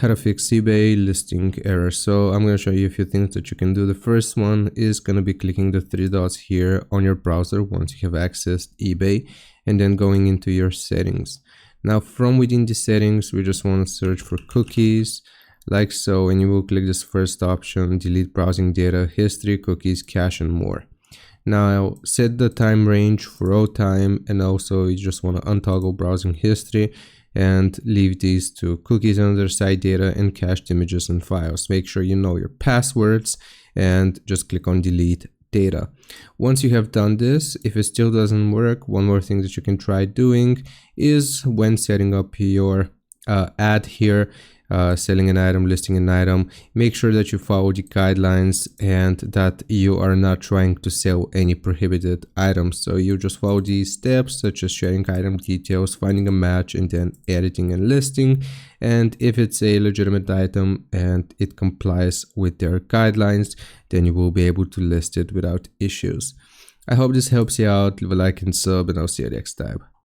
how to fix eBay listing error. So I'm going to show you a few things that you can do. The first one is going to be clicking the three dots here on your browser once you have accessed eBay, and then going into your settings. Now from within the settings, we just want to search for cookies like so, and you will click this first option, delete browsing data, history, cookies, cache, and more. Now set the time range for all time, and also you just want to untoggle browsing history and leave these to cookies and other site data and cached images and files. Make sure you know your passwords and just click on delete data. Once you have done this, if it still doesn't work, one more thing that you can try doing is when setting up your ad here, selling an item, listing an item, make sure that you follow the guidelines and that you are not trying to sell any prohibited items. So you just follow these steps, such as sharing item details, finding a match, and then editing and listing. And if it's a legitimate item and it complies with their guidelines, then you will be able to list it without issues. I hope this helps you out. Leave a like and sub, and I'll see you next time.